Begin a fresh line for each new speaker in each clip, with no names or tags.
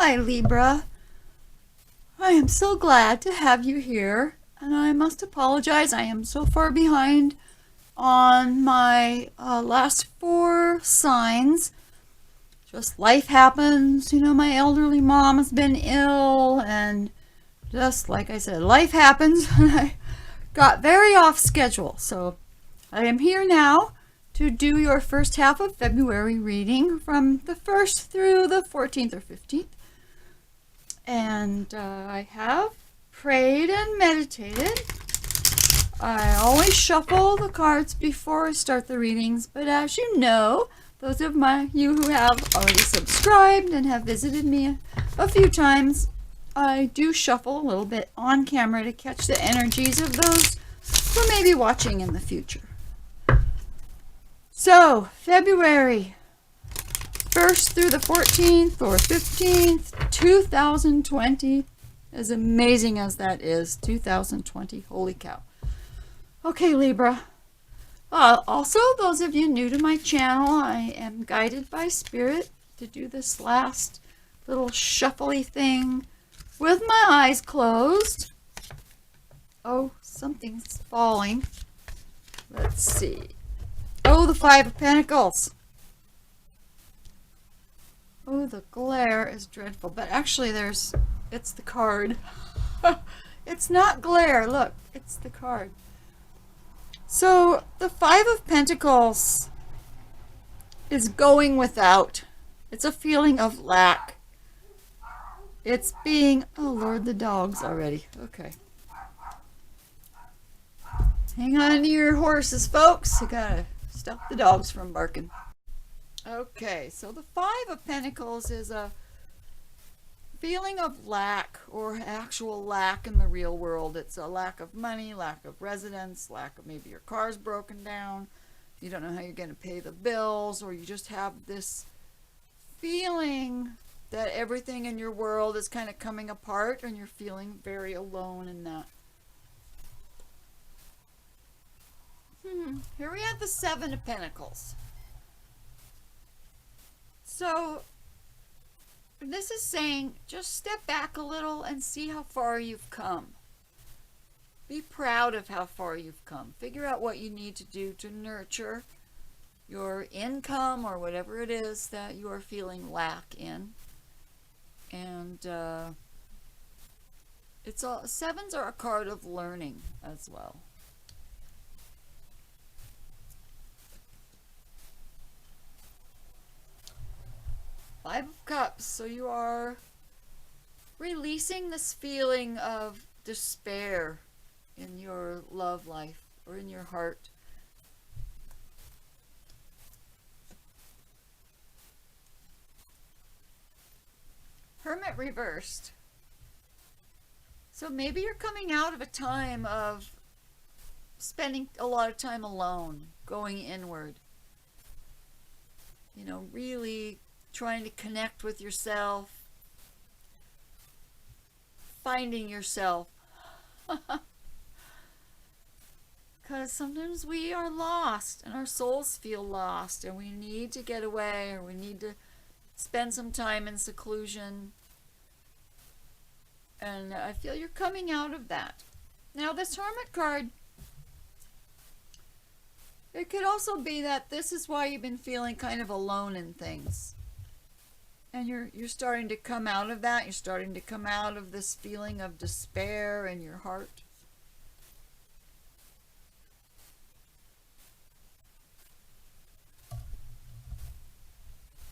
Hi, Libra. I am so glad to have you here, and I must apologize. I am so far behind on my last four signs. Just life happens. My elderly mom has been ill, and just like I said, life happens, and I got very off schedule. So I am here now to do your first half of February reading from the 1st through the 14th or 15th. And I have prayed and meditated. I always shuffle the cards before I start the readings, but as you know, those of you who have already subscribed and have visited me a few times, I do shuffle a little bit on camera to catch the energies of those who may be watching in the future. So, February 1st through the 14th or 15th, 2020. As amazing as that is, 2020. Holy cow. Okay, Libra. Also, those of you new to my channel, I am guided by Spirit to do this last little shuffly thing with my eyes closed. Oh, something's falling. Let's see. Oh, the Five of Pentacles. Oh, the glare is dreadful, but actually it's the card. It's not glare, look, it's the card. So, the Five of Pentacles is going without. It's a feeling of lack. It's being, oh Lord, the dogs already. Okay. Hang on to your horses, folks. You gotta stop the dogs from barking. Okay, so the Five of Pentacles is a feeling of lack or actual lack in the real world. It's a lack of money, lack of residence, lack of maybe your car's broken down. You don't know how you're going to pay the bills, or you just have this feeling that everything in your world is kind of coming apart and you're feeling very alone in that. Here we have the Seven of Pentacles. So this is saying just step back a little and see how far you've come. Be proud of how far you've come. Figure out what you need to do to nurture your income or whatever it is that you are feeling lack in. And sevens are a card of learning as well. Five of Cups, so you are releasing this feeling of despair in your love life or in your heart. Hermit reversed. So maybe you're coming out of a time of spending a lot of time alone, going inward. Really trying to connect with yourself, finding yourself. Because sometimes we are lost and our souls feel lost and we need to get away, or we need to spend some time in seclusion. And I feel you're coming out of that. Now this Hermit card, it could also be that this is why you've been feeling kind of alone in things. And you're starting to come out of that. You're starting to come out of this feeling of despair in your heart.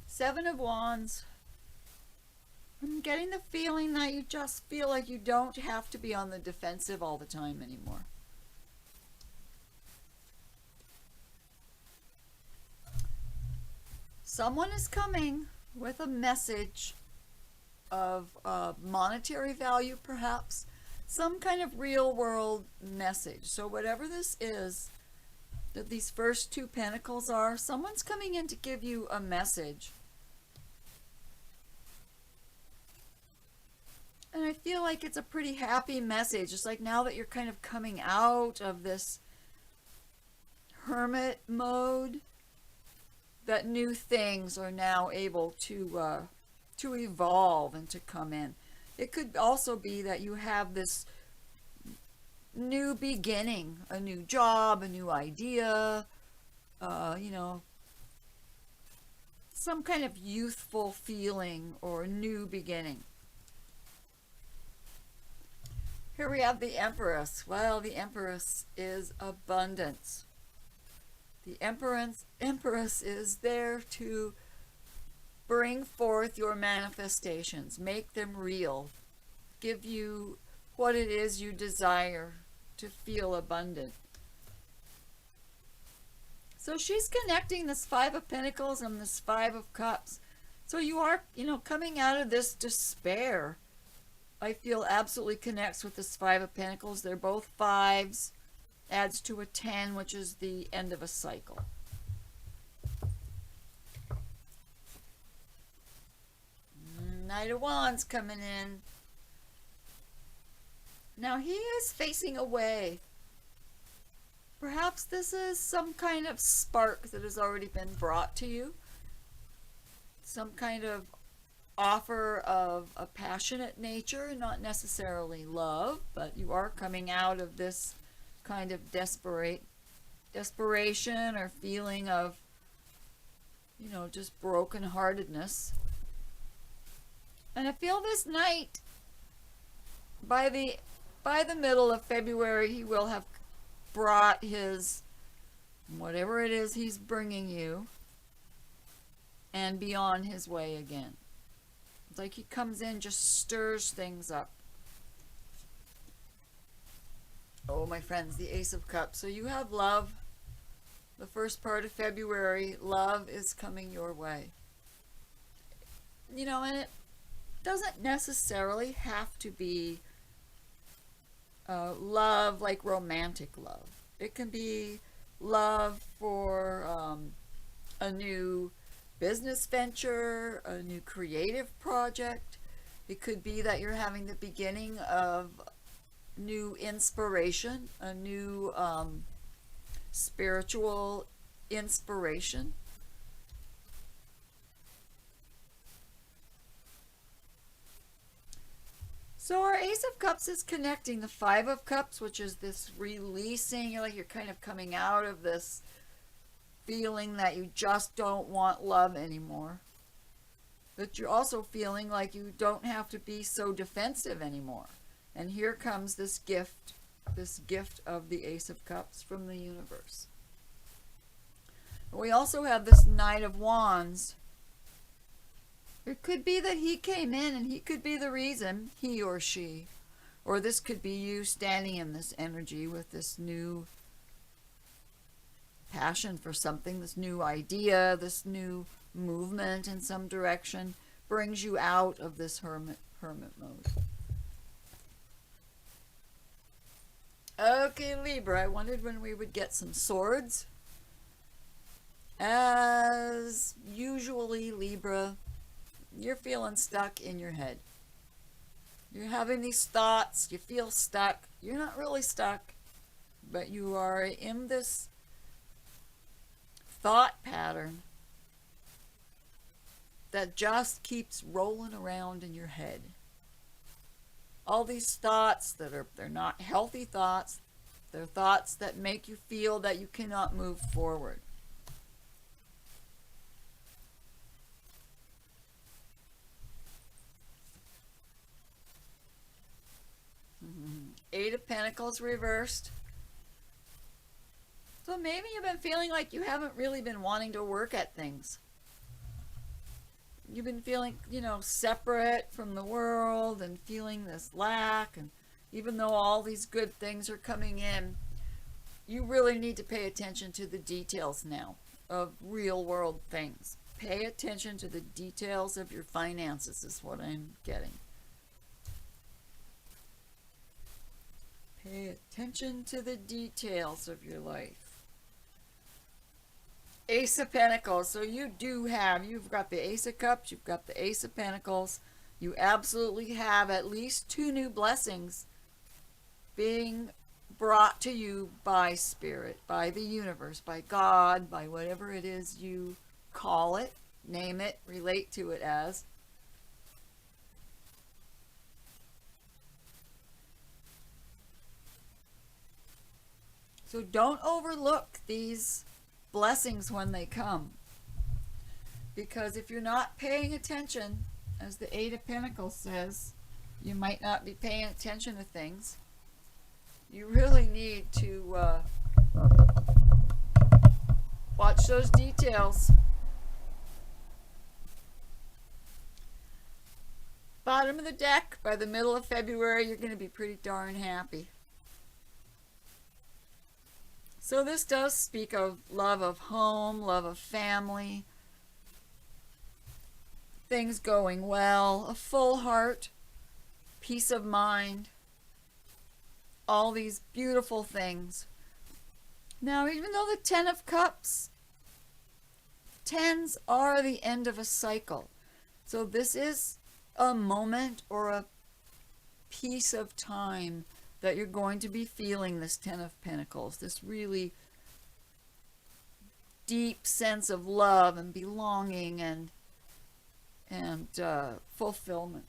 Seven of Wands. I'm getting the feeling that you just feel like you don't have to be on the defensive all the time anymore. Someone is coming with a message of monetary value, perhaps. Some kind of real world message. So whatever this is that these first two pentacles are, someone's coming in to give you a message. And I feel like it's a pretty happy message. It's like now that you're kind of coming out of this hermit mode, that new things are now able to to evolve and to come in. It could also be that you have this new beginning, a new job, a new idea, you know, some kind of youthful feeling or new beginning. Here we have the Empress. Well, the Empress is abundance. The Empress is there to bring forth your manifestations, make them real, give you what it is you desire to feel abundant. So she's connecting this Five of Pentacles and this Five of Cups. So you are, you know, coming out of this despair. I feel absolutely connects with this Five of Pentacles. They're both fives. Adds to a 10, which is the end of a cycle. Knight of Wands coming in. Now he is facing away. Perhaps this is some kind of spark that has already been brought to you. Some kind of offer of a passionate nature, not necessarily love, but you are coming out of this kind of desperation or feeling of, you know, just brokenheartedness. And I feel this knight, by the middle of February, he will have brought his, whatever it is he's bringing you, and be on his way again. It's like he comes in, just stirs things up. Oh, my friends, the Ace of Cups. So you have love. The first part of February, love is coming your way. You know, and it doesn't necessarily have to be love like romantic love. It can be love for a new business venture, a new creative project. It could be that you're having the beginning of new inspiration, a new spiritual inspiration. So our Ace of Cups is connecting the Five of Cups, which is this releasing. You're like you're kind of coming out of this feeling that you just don't want love anymore. But you're also feeling like you don't have to be so defensive anymore. And here comes this gift of the Ace of Cups from the universe. We also have this Knight of Wands. It could be that he came in and he could be the reason, he or she. Or this could be you standing in this energy with this new passion for something, this new idea, this new movement in some direction, brings you out of this hermit mode. Okay, Libra, I wondered when we would get some swords. As usually, Libra, you're feeling stuck in your head. You're having these thoughts, you feel stuck. You're not really stuck, but you are in this thought pattern that just keeps rolling around in your head. All these thoughts they're not healthy thoughts. They're thoughts that make you feel that you cannot move forward. Eight of Pentacles reversed. So maybe you've been feeling like you haven't really been wanting to work at things. You've been feeling, you know, separate from the world and feeling this lack. And even though all these good things are coming in, you really need to pay attention to the details now of real world things. Pay attention to the details of your finances is what I'm getting. Pay attention to the details of your life. Ace of Pentacles. So you've got the Ace of Cups, you've got the Ace of Pentacles. You absolutely have at least two new blessings being brought to you by Spirit, by the universe, by God, by whatever it is you call it, name it, relate to it as. So don't overlook these blessings when they come. Because if you're not paying attention, as the Eight of Pentacles says, you might not be paying attention to things. You really need to watch those details. Bottom of the deck, by the middle of February, you're going to be pretty darn happy. So this does speak of love of home, love of family, things going well, a full heart, peace of mind, all these beautiful things. Now, even though the Ten of Cups, tens are the end of a cycle. So this is a moment or a piece of time that you're going to be feeling this Ten of Pentacles, this really deep sense of love and belonging and fulfillment.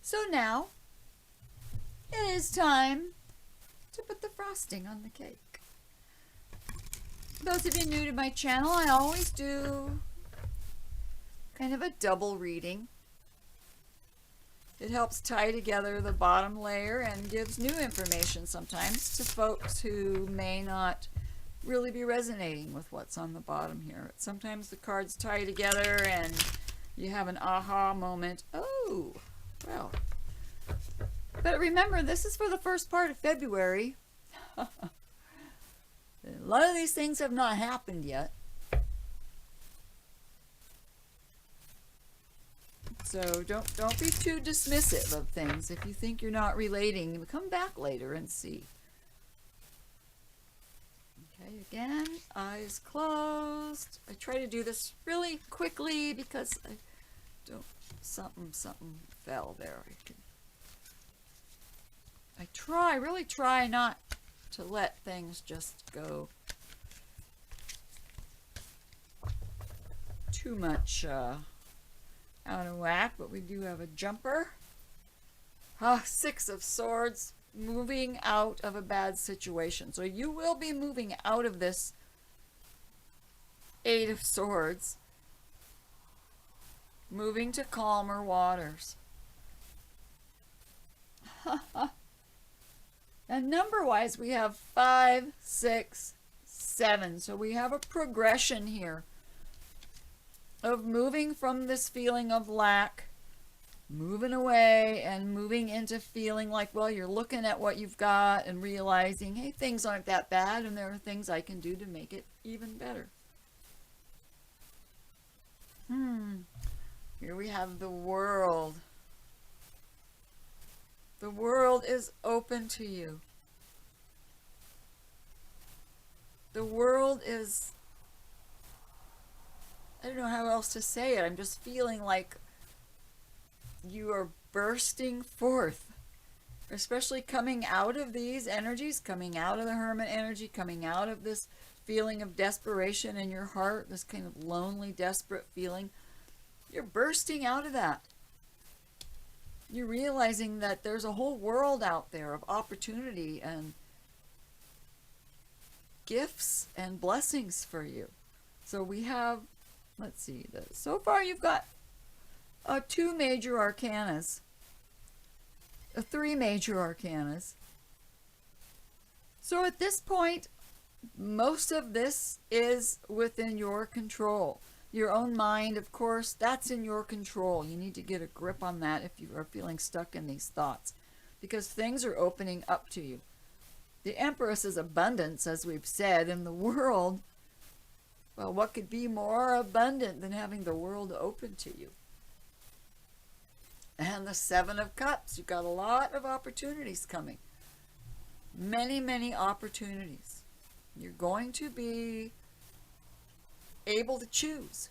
So now it is time to put the frosting on the cake. Those of you new to my channel, I always do kind of a double reading. It helps tie together the bottom layer and gives new information sometimes to folks who may not really be resonating with what's on the bottom here. Sometimes the cards tie together and you have an aha moment. Oh, well. But remember, this is for the first part of February. A lot of these things have not happened yet. So don't be too dismissive of things. If you think you're not relating, come back later and see. Okay, again, eyes closed. I try to do this really quickly because I don't, something fell there. I really try not to let things just go too much out of whack, but we do have a jumper. Six of Swords, moving out of a bad situation. So you will be moving out of this Eight of Swords, moving to calmer waters. And number-wise, we have 5, 6, 7. So we have a progression here of moving from this feeling of lack, moving away and moving into feeling like, well, you're looking at what you've got and realizing, hey, things aren't that bad and there are things I can do to make it even better. Here we have the World. The world is open to you. The world is, I don't know how else to say it. I'm just feeling like you are bursting forth, especially coming out of these energies, coming out of the Hermit energy, coming out of this feeling of desperation in your heart, this kind of lonely, desperate feeling. You're bursting out of that. You're realizing that there's a whole world out there of opportunity and gifts and blessings for you. So we have, let's see, so far you've got 2 major arcanas, 3 major arcanas. So at this point, most of this is within your control. Your own mind, of course, that's in your control. You need to get a grip on that if you are feeling stuck in these thoughts, because things are opening up to you. The Empress is abundance, as we've said, in the world. Well, what could be more abundant than having the world open to you? And the Seven of Cups, you've got a lot of opportunities coming. Many, many opportunities. You're going to be able to choose.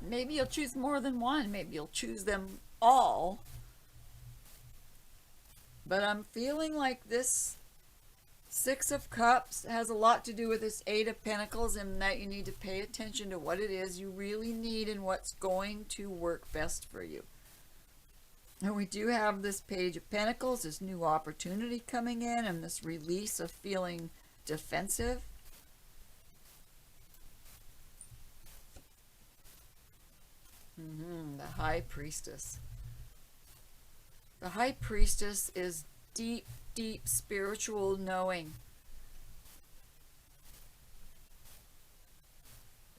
Maybe you'll choose more than one. Maybe you'll choose them all. But I'm feeling like this Six of Cups has a lot to do with this Eight of Pentacles, and that you need to pay attention to what it is you really need and what's going to work best for you. And we do have this Page of Pentacles, this new opportunity coming in, and this release of feeling defensive. The High Priestess. The High Priestess is deep, deep spiritual knowing.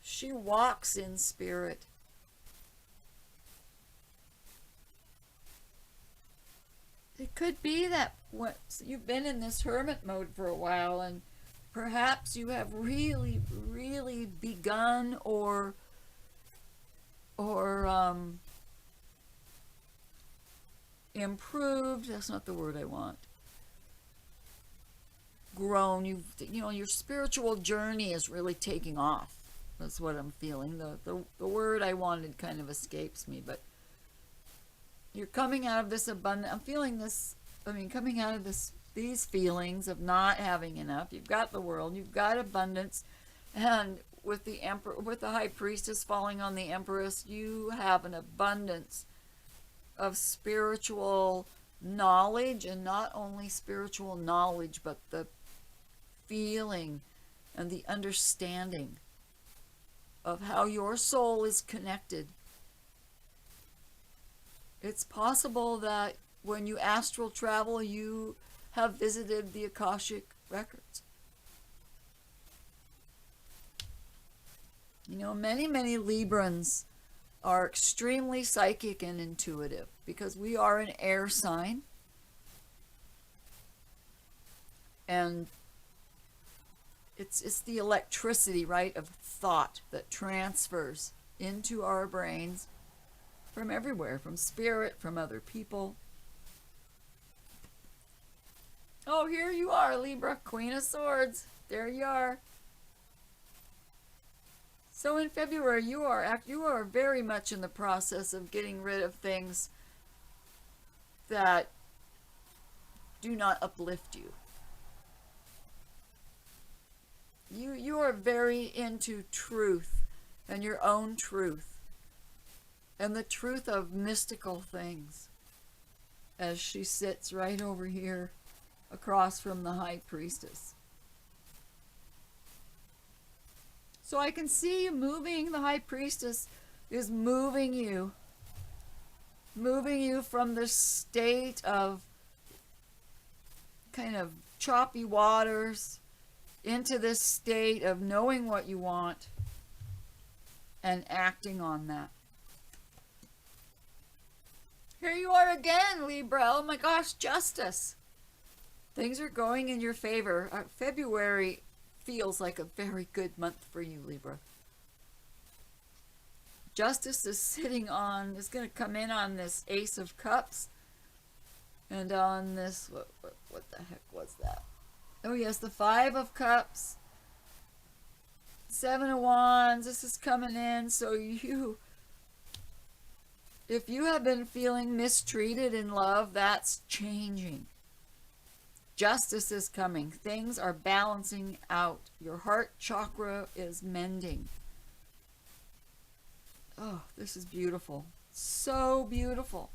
She walks in spirit. It could be that you've been in this hermit mode for a while, and perhaps you have really, really begun or improved. That's not the word I want. Grown. You know, your spiritual journey is really taking off. That's what I'm feeling. The word I wanted kind of escapes me, but you're coming out of this abundant. I'm feeling this. I mean, coming out of these feelings of not having enough. You've got the world. You've got abundance, and with the Emperor, with the High Priestess falling on the Empress, you have an abundance of spiritual knowledge, and not only spiritual knowledge, but the feeling and the understanding of how your soul is connected. It's possible that when you astral travel, you have visited the Akashic records. You know, many Librans are extremely psychic and intuitive because we are an air sign. And it's the electricity, right, of thought that transfers into our brains from everywhere, from spirit, from other people. Oh, here you are, Libra, Queen of Swords. There you are. So in February, you are very much in the process of getting rid of things that do not uplift you. You are very into truth and your own truth and the truth of mystical things, as she sits right over here across from the High Priestess. So I can see you moving. The High Priestess is moving you from this state of kind of choppy waters into this state of knowing what you want and acting on that. Here you are again, Libra. Oh my gosh, justice. Things are going in your favor. February feels like a very good month for you, Libra. Justice is sitting on, is going to come in on this Ace of Cups and on this, what the heck was that? Oh yes, the Five of Cups, Seven of Wands. This is coming in. So if you have been feeling mistreated in love, that's changing. Justice is coming. Things are balancing out. Your heart chakra is mending. Oh, this is beautiful. So beautiful.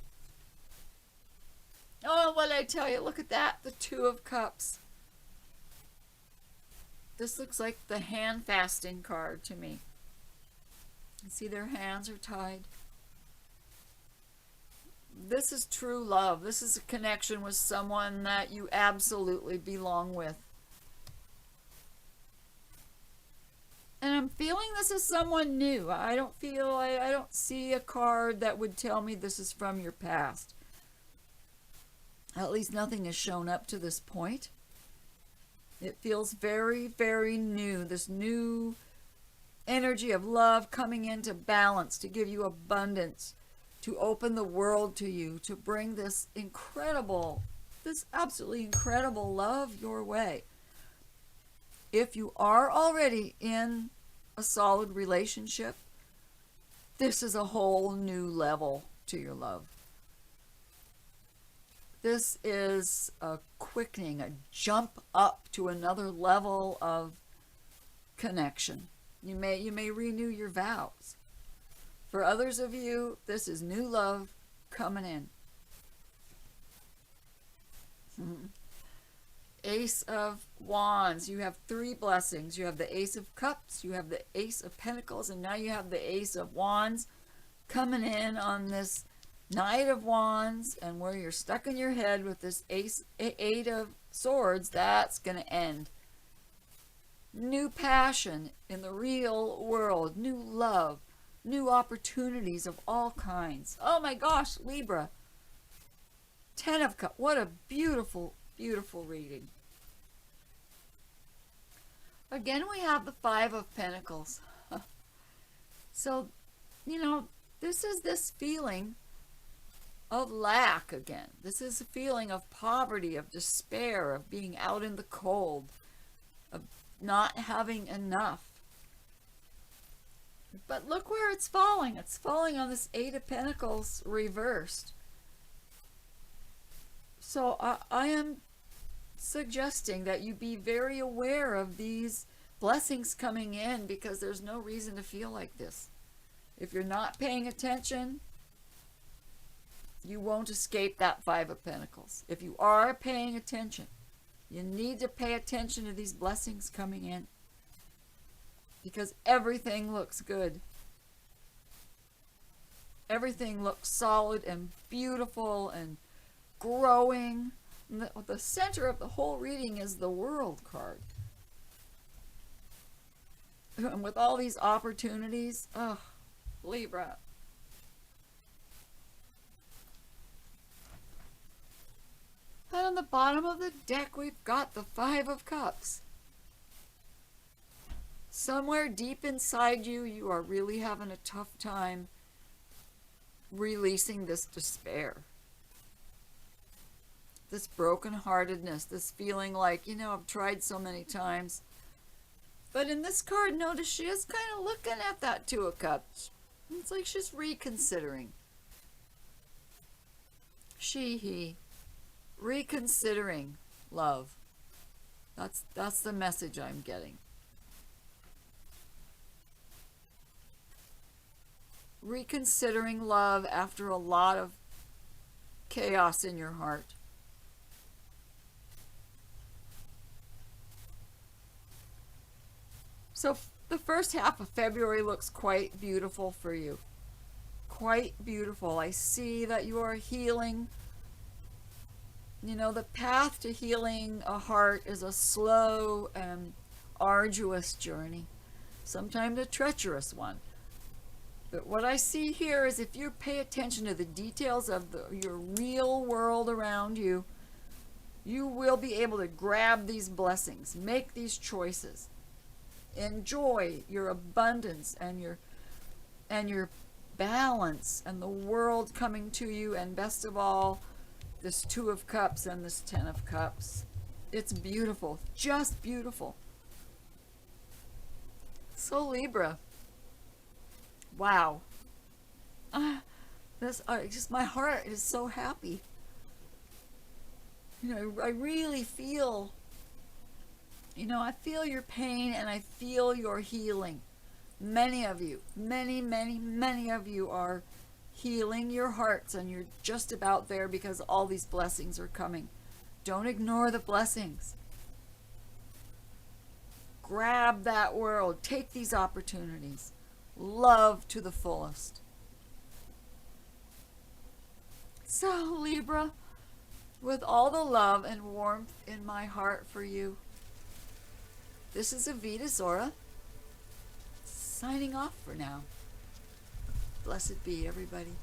Oh, what did I tell you? Look at that. The Two of Cups. This looks like the hand fasting card to me. You see their hands are tied. This is true love. This is a connection with someone that you absolutely belong with. And I'm feeling this is someone new. I don't see a card that would tell me this is from your past. At least nothing has shown up to this point. It feels very, very new. This new energy of love coming into balance to give you abundance, to open the world to you, to bring this absolutely incredible love your way. If you are already in a solid relationship, this is a whole new level to your love. This is a quickening, a jump up to another level of connection. You may renew your vows. For others of you, this is new love coming in. Ace of Wands. You have three blessings. You have the Ace of Cups, you have the Ace of Pentacles, and now you have the Ace of Wands coming in on this Knight of Wands, and where you're stuck in your head with this Eight of Swords, that's going to end. New passion in the real world, new love, new opportunities of all kinds. Oh my gosh, Libra. Ten of Cups. What a beautiful, beautiful reading. Again, we have the Five of Pentacles. So, you know, this is this feeling of lack again. This is a feeling of poverty, of despair, of being out in the cold, of not having enough. But look where it's falling. It's falling on this Eight of Pentacles reversed. So I am suggesting that you be very aware of these blessings coming in, because there's no reason to feel like this. If you're not paying attention, you won't escape that Five of Pentacles. If you are paying attention, you need to pay attention to these blessings coming in, because everything looks good. Everything looks solid and beautiful and growing. And the center of the whole reading is the World card. And with all these opportunities, oh, Libra. And on the bottom of the deck, we've got the Five of Cups. Somewhere deep inside you, you are really having a tough time releasing this despair. This brokenheartedness, this feeling like, you know, I've tried so many times. But in this card, notice she is kind of looking at that Two of Cups. It's like she's reconsidering. He, reconsidering love. That's the message I'm getting. Reconsidering love after a lot of chaos in your heart. So the first half of February looks quite beautiful for you. Quite beautiful. I see that you are healing. You know, the path to healing a heart is a slow and arduous journey. Sometimes a treacherous one. But what I see here is if you pay attention to the details of your real world around you, you will be able to grab these blessings, make these choices. Enjoy your abundance and your balance and the world coming to you, and best of all, this Two of Cups and this Ten of Cups. It's beautiful, just beautiful. So Libra, wow. Just my heart is so happy. You know, I really feel, you know, I feel your pain and I feel your healing. Many of you, many of you are healing your hearts, and you're just about there because all these blessings are coming. Don't ignore the blessings. Grab that world. Take these opportunities. Love to the fullest. So, Libra, with all the love and warmth in my heart for you, this is Avita Zora, signing off for now. Blessed be, everybody.